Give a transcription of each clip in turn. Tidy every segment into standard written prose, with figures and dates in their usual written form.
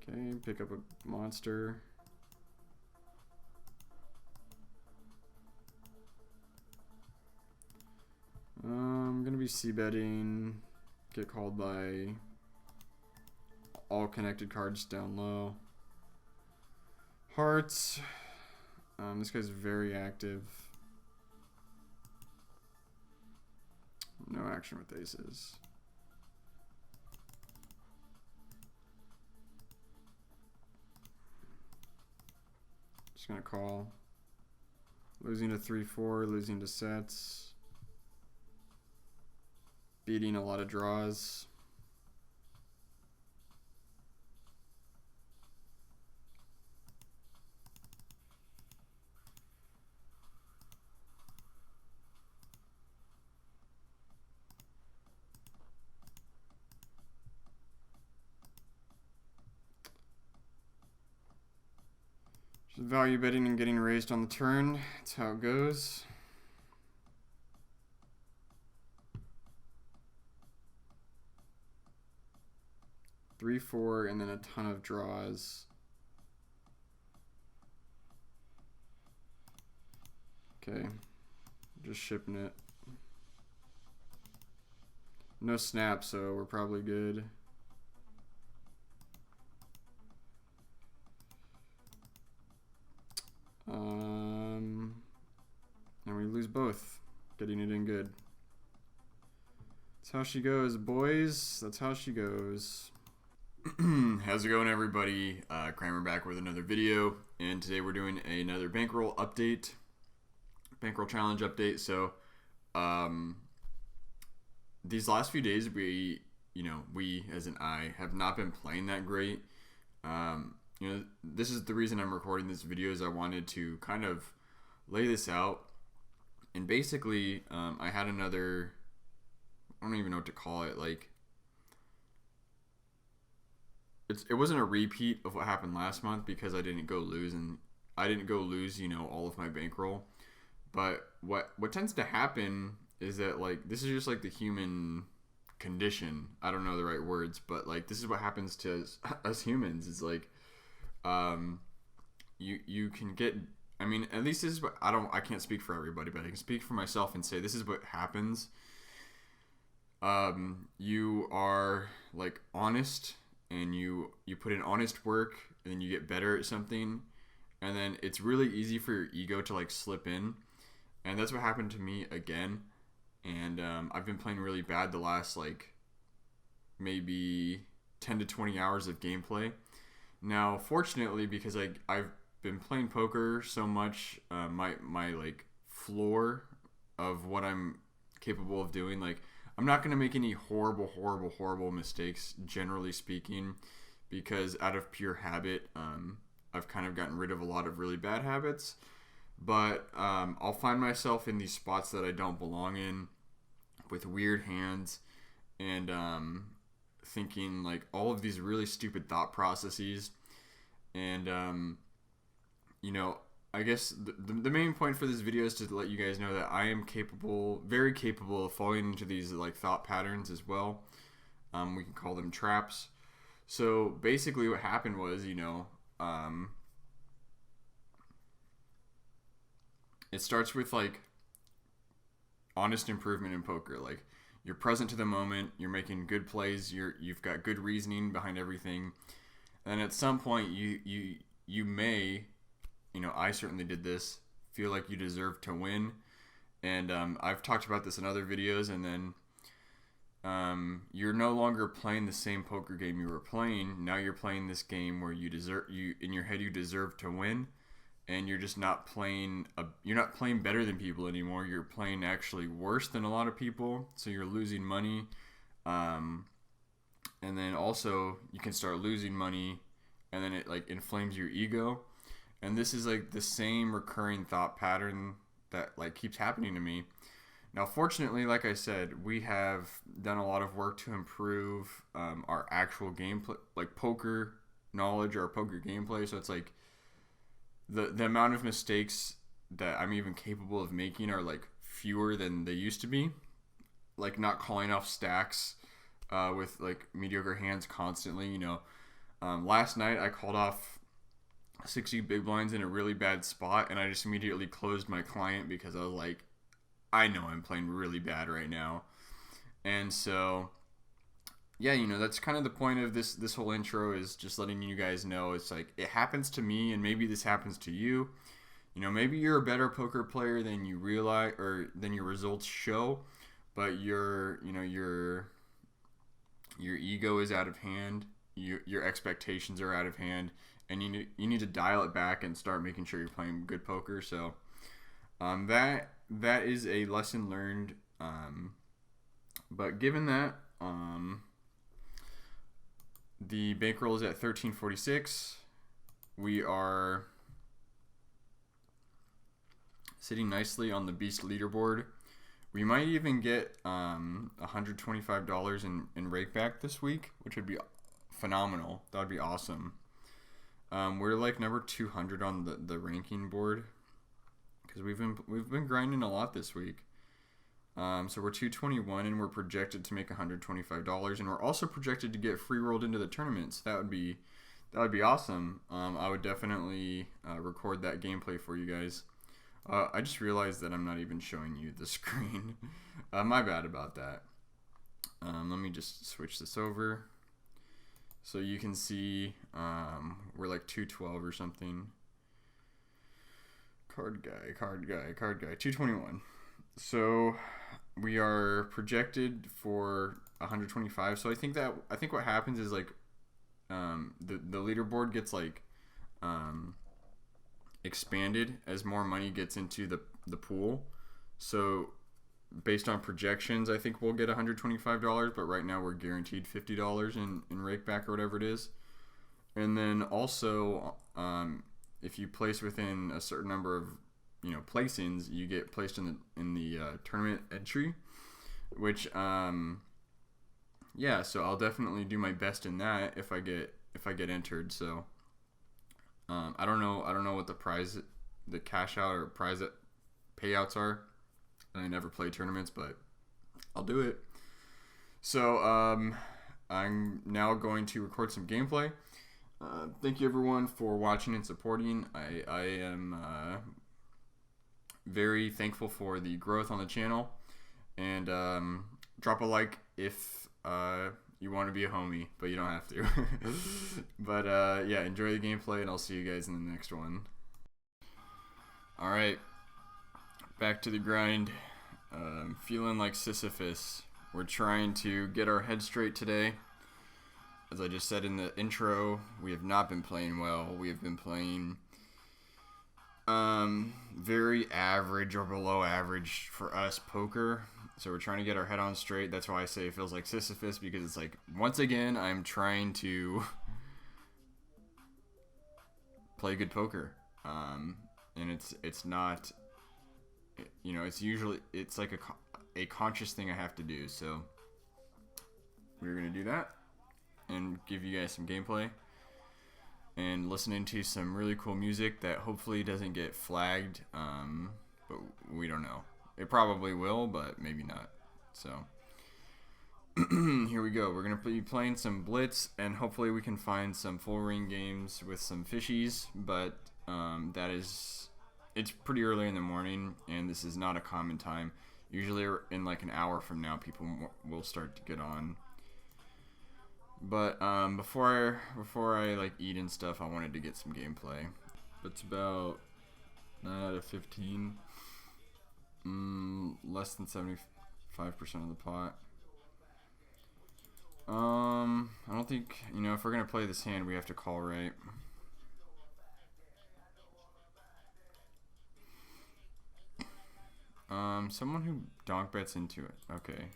Okay, pick up a monster. I'm gonna be c-betting. Get called by all connected cards down low. Hearts. This guy's very active. No action with aces. Just gonna call. Losing to 3-4, losing to sets. Beating a lot of draws. Just value betting and getting raised on the turn. That's how it goes. Three, four, and then a ton of draws. Okay, just shipping it. No snap, so we're probably good. And we lose both. Getting it in good. That's how she goes, boys. That's how she goes. How's it going, everybody? Kramer back with another video, and today we're doing another bankroll update, bankroll challenge update. So, these last few days, we as in I have not been playing that great. This is the reason I'm recording this video, is I wanted to kind of lay this out, and basically, I had another, I don't even know what to call it, like. It wasn't a repeat of what happened last month because I didn't go lose, all of my bankroll. But what tends to happen is that, like, this is just like the human condition. I don't know the right words, but like this is what happens to us humans. It's like you can get, I mean, at least this is what I can't speak for everybody, but I can speak for myself and say this is what happens. You are like honest, and you put in honest work, and then you get better at something, and then it's really easy for your ego to like slip in, and that's what happened to me again. And I've been playing really bad the last like maybe 10 to 20 hours of gameplay. Now, fortunately, because I've been playing poker so much, my like floor of what I'm capable of doing, like, I'm not going to make any horrible mistakes, generally speaking, because out of pure habit, I've kind of gotten rid of a lot of really bad habits. But I'll find myself in these spots that I don't belong in, with weird hands, and thinking like all of these really stupid thought processes. And, I guess the main point for this video is to let you guys know that I am very capable of falling into these like thought patterns as well. We can call them traps. So basically what happened was, it starts with like honest improvement in poker. Like, you're present to the moment, you're making good plays, you've got good reasoning behind everything. And at some point you may, I certainly did this, feel like you deserve to win. And I've talked about this in other videos, and then you're no longer playing the same poker game you were playing. Now you're playing this game where in your head you deserve to win, and you're just not playing you're not playing better than people anymore. You're playing actually worse than a lot of people, so you're losing money. And then also you can start losing money, and then it like inflames your ego. And this is like the same recurring thought pattern that like keeps happening to me. Now, fortunately, like I said, we have done a lot of work to improve our actual gameplay, like poker knowledge, or poker gameplay. So it's like the amount of mistakes that I'm even capable of making are like fewer than they used to be. Like not calling off stacks with like mediocre hands constantly. Last night I called off 60 big blinds in a really bad spot, and I just immediately closed my client because I was like, I know I'm playing really bad right now. And so, yeah, that's kind of the point of this whole intro, is just letting you guys know it's like it happens to me, and maybe this happens to you. Maybe you're a better poker player than you realize, or than your results show, but your ego is out of hand. Your expectations are out of hand, and you need to dial it back and start making sure you're playing good poker. So that is a lesson learned. But given that, the bankroll is at 1346. We are sitting nicely on the beast leaderboard. We might even get $125 in Rakeback this week, which would be phenomenal. That would be awesome. We're like number 200 on the ranking board because we've been grinding a lot this week. So we're 221, and we're projected to make $125, and we're also projected to get free rolled into the tournament. So that would be awesome. I would definitely record that gameplay for you guys. I just realized that I'm not even showing you the screen. My bad about that. Let me just switch this over so you can see we're like 212 or something. Card guy, 221. So we are projected for 125. So I think what happens is like the leaderboard gets like expanded as more money gets into the pool. So based on projections, I think we'll get $125, but right now we're guaranteed $50 in Rakeback or whatever it is. And then also, if you place within a certain number of placings, you get placed in the tournament entry, which so I'll definitely do my best in that if I get entered. So I don't know what the cash out or prize payouts are. I never play tournaments, but I'll do it. So I'm now going to record some gameplay. Thank you everyone for watching and supporting. I am very thankful for the growth on the channel, and drop a like if you want to be a homie, but you don't have to. But yeah, enjoy the gameplay, and I'll see you guys in the next one. Alright, back to the grind. Feeling like Sisyphus. We're trying to get our head straight today. As I just said in the intro, we have not been playing well. We have been playing very average or below average for us poker. So we're trying to get our head on straight. That's why I say it feels like Sisyphus, because it's like, once again, I'm trying to play good poker. And it's not, it's like a conscious thing I have to do. So we're going to do that and give you guys some gameplay and listening to some really cool music that hopefully doesn't get flagged, but we don't know. It probably will, but maybe not. So here we go. We're going to be playing some Blitz, and hopefully we can find some full ring games with some fishies, but it's pretty early in the morning, and this is not a common time. Usually in like an hour from now, people will start to get on. But before I like eat and stuff, I wanted to get some gameplay. It's about 9 out of 15. Less than 75% of the pot. I don't think, if we're gonna play this hand, we have to call right. Someone who donk bets into it. Okay.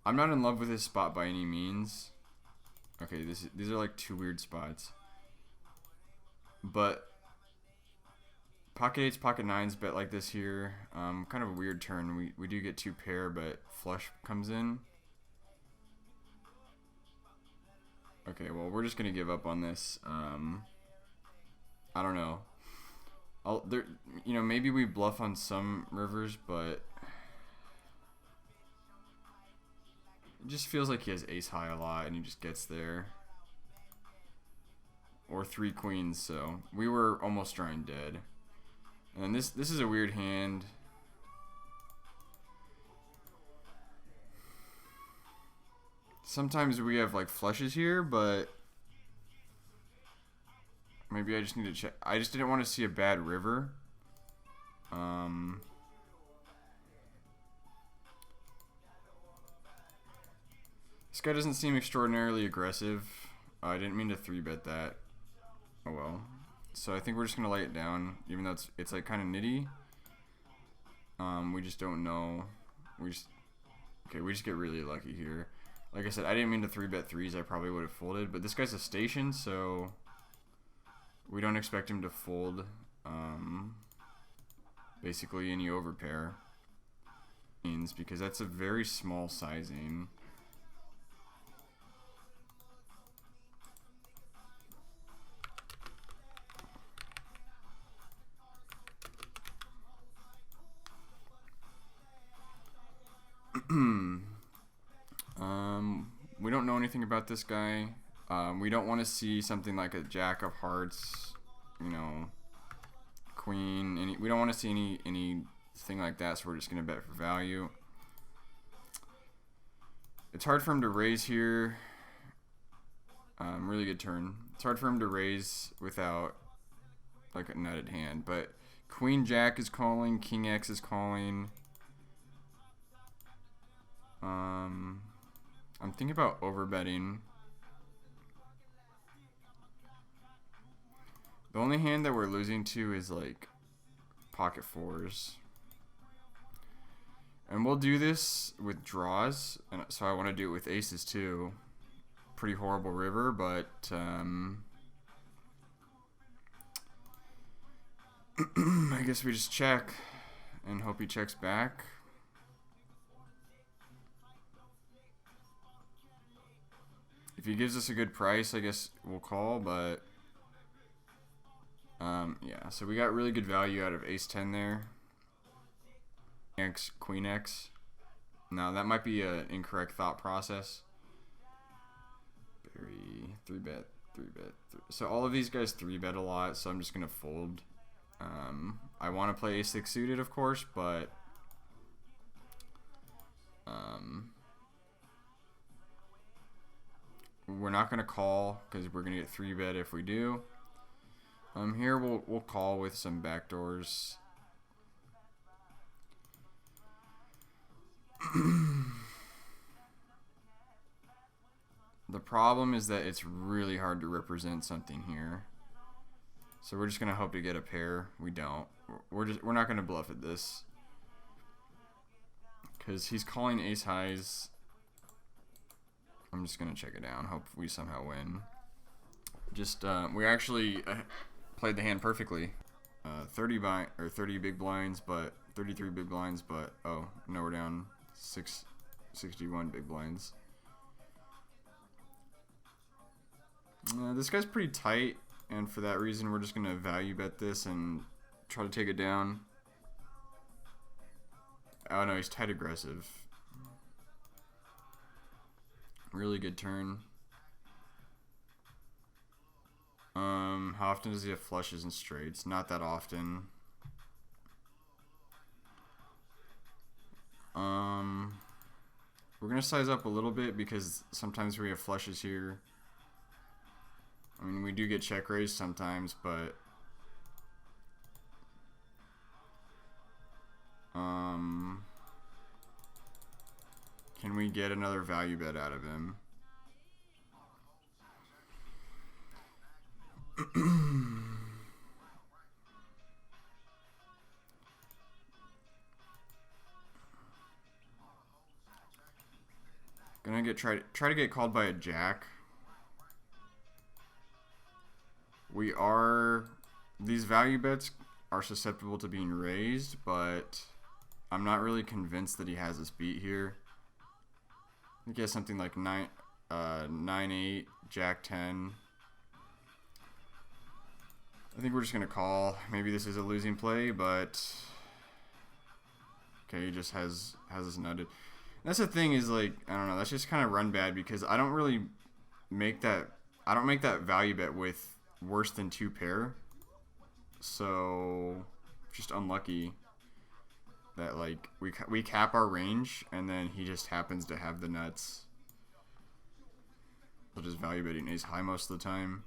I'm not in love with this spot by any means. Okay, these are like two weird spots. But pocket eights, pocket nines bet like this here. Kind of a weird turn. We do get two pair, but flush comes in. Okay, well, we're just gonna give up on this. I don't know. Maybe we bluff on some rivers, but It just feels like he has ace high a lot and he just gets there. Or 3 queens, so we were almost drawing dead. And this is a weird hand. Sometimes we have like flushes here, but maybe I just need to check. I just didn't want to see a bad river. This guy doesn't seem extraordinarily aggressive. I didn't mean to 3-bet that. Oh well. So I think we're just gonna lay it down, even though it's like kind of nitty. We just don't know. We just get really lucky here. Like I said, I didn't mean to 3-bet 3s. I probably would have folded, but this guy's a station, so we don't expect him to fold basically any overpair, because that's a very small sizing. We don't know anything about this guy. We don't want to see something like a jack of hearts, you know, queen. We don't want to see anything like that, so we're just going to bet for value. It's hard for him to raise here. Really good turn. It's hard for him to raise without like a nutted hand, but queen jack is calling, king X is calling. I'm thinking about overbetting. The only hand that we're losing to is like pocket fours. And we'll do this with draws, and so I want to do it with aces too. Pretty horrible river, but I guess we just check and hope he checks back. If he gives us a good price, I guess we'll call, but yeah, so we got really good value out of ace 10 there. X, queen X. Now that might be an incorrect thought process. Very 3-bet. So all of these guys 3-bet a lot, so I'm just gonna fold. I want to play ace 6 suited, of course, but we're not gonna call because we're gonna get 3-bet if we do. Here we'll call with some backdoors. The problem is that it's really hard to represent something here. So we're just gonna hope to get a pair. We don't. We're not gonna bluff at this because he's calling ace highs. I'm just gonna check it down. Hope we somehow win. Just we actually played the hand perfectly. 30 big blinds, but 33 big blinds, but oh no, we're down 61 big blinds. This guy's pretty tight, and for that reason, we're just gonna value bet this and try to take it down. Oh no, he's tight aggressive. Really good turn. How often does he have flushes and straights? Not that often. We're gonna size up a little bit because sometimes we have flushes here. I mean, we do get check raised sometimes, but can we get another value bet out of him? Gonna try to get called by a jack. These value bets are susceptible to being raised, but I'm not really convinced that he has us beat here. I think he has something like 9-8, jack 10. I think we're just gonna call. Maybe this is a losing play, but okay, he just has us nutted. That's the thing is like, I don't know, that's just kind of run bad because I don't really make that, I don't make that value bet with worse than 2 pair. So just unlucky that like we cap our range and then he just happens to have the nuts. We'll just value betting ace high most of the time.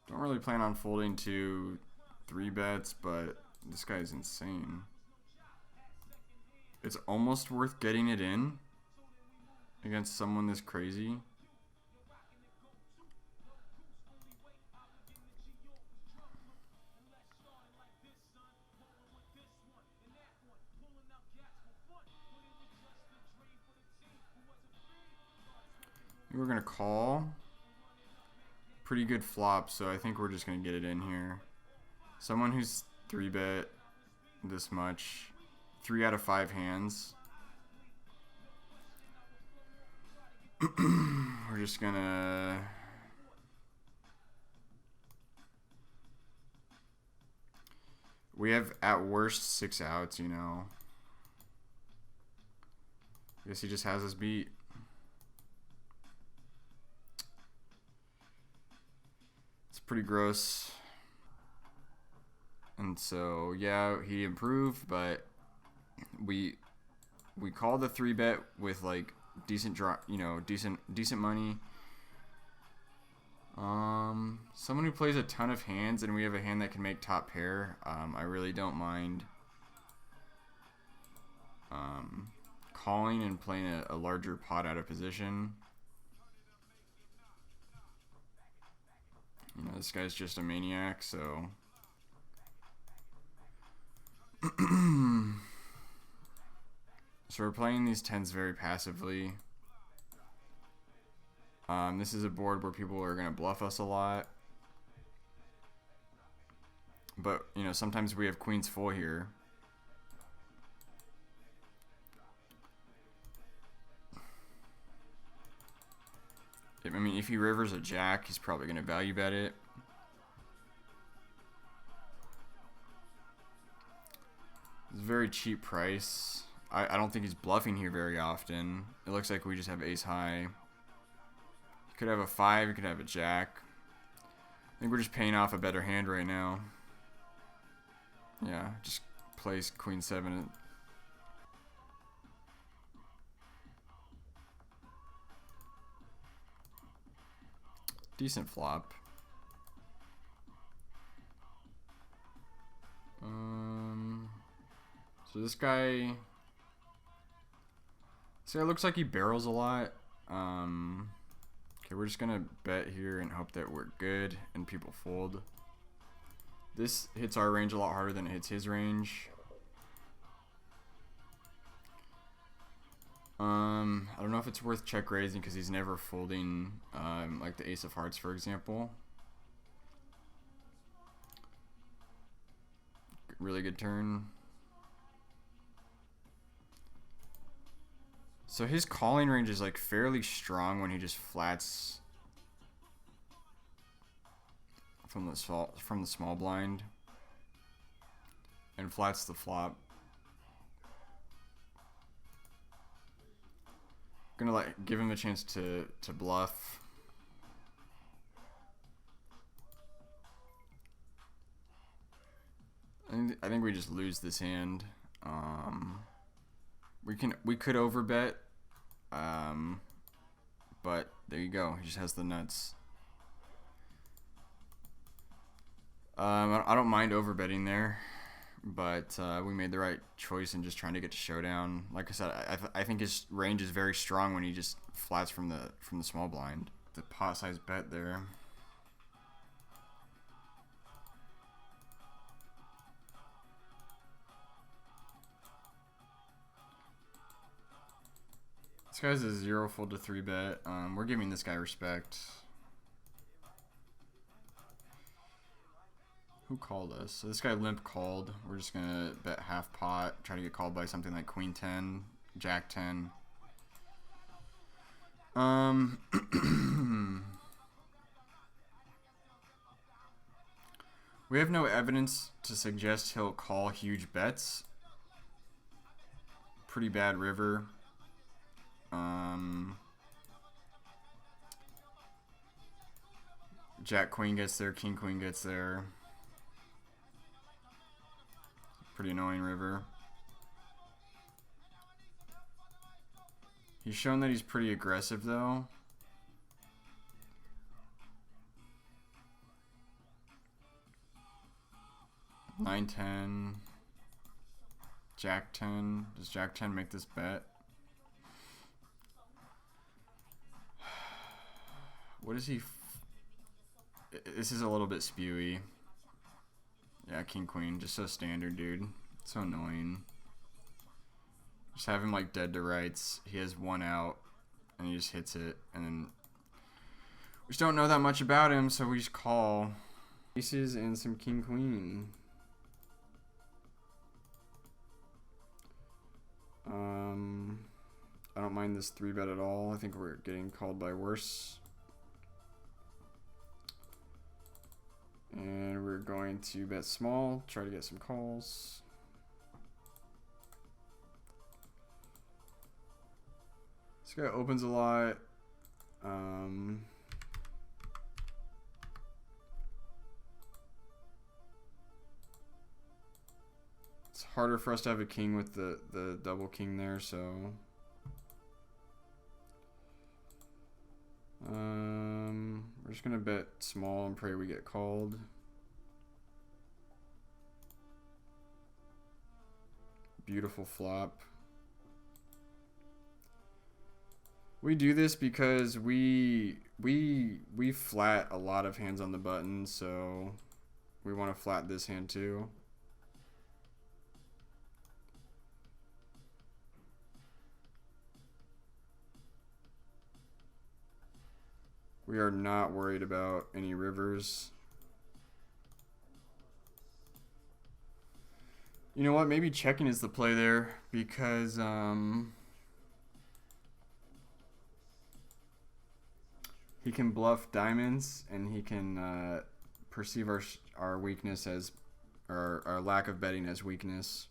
Don't really plan on folding to 3 bets, but this guy's insane. It's almost worth getting it in against someone this crazy. We're gonna call. Pretty good flop, so I think we're just gonna get it in here. Someone who's 3-bet this much, 3 out of 5 hands. We're just gonna we have at worst 6 outs, you know. I guess he just has us beat. It's pretty gross. And so yeah, he improved, but we called the 3-bet with like decent draw, you know, decent money. Someone who plays a ton of hands and we have a hand that can make top pair. I really don't mind calling and playing a larger pot out of position. You know, this guy's just a maniac, so so we're playing these 10s very passively. This is a board where people are going to bluff us a lot. But, you know, sometimes we have queens full here. I mean, if he rivers a jack, he's probably going to value bet it. It's a very cheap price. I don't think he's bluffing here very often. It looks like we just have ace high. He could have a 5, he could have a jack. I think we're just paying off a better hand right now. Yeah, just plays queen 7. Decent flop. So this guy looks like he barrels a lot. Okay, we're just gonna bet here and hope that we're good and people fold. This hits our range a lot harder than it hits his range. I don't know if it's worth check raising because he's never folding like the ace of hearts, for example. Really good turn. So his calling range is like fairly strong when he just flats from the small blind and flats the flop. Gonna like give him a chance to bluff. I think we just lose this hand. We could overbet, but there you go. He just has the nuts. I don't mind overbetting there, but we made the right choice in just trying to get to showdown. Like I said, I think his range is very strong when he just flats from the small blind. The pot size bet there. This guy's a 0 fold to 3-bet. We're giving this guy respect. Who called us? So this guy limp called. We're just gonna bet half pot, try to get called by something like queen 10, jack 10. We have no evidence to suggest he'll call huge bets. Pretty bad river. Jack Queen gets there, King Queen gets there. Pretty annoying river. He's shown that he's pretty aggressive though. Nine 10. Jack 10. Does Jack 10 make this bet? What is he? This is a little bit spewy. Yeah, King Queen. Just so standard, dude. So annoying. Just have him like dead to rights. He has one out, and he just hits it. And then we just don't know that much about him, so we just call. Aces and some King Queen. I don't mind this 3-bet at all. I think we're getting called by worse. And we're going to bet small, try to get some calls. This guy opens a lot. It's harder for us to have a king with the double king there, so we're just gonna bet small and pray we get called. Beautiful flop. We do this because we flat a lot of hands on the button, so we want to flat this hand too. We are not worried about any rivers. You know what? Maybe checking is the play there because he can bluff diamonds and he can perceive our weakness as our lack of betting as weakness.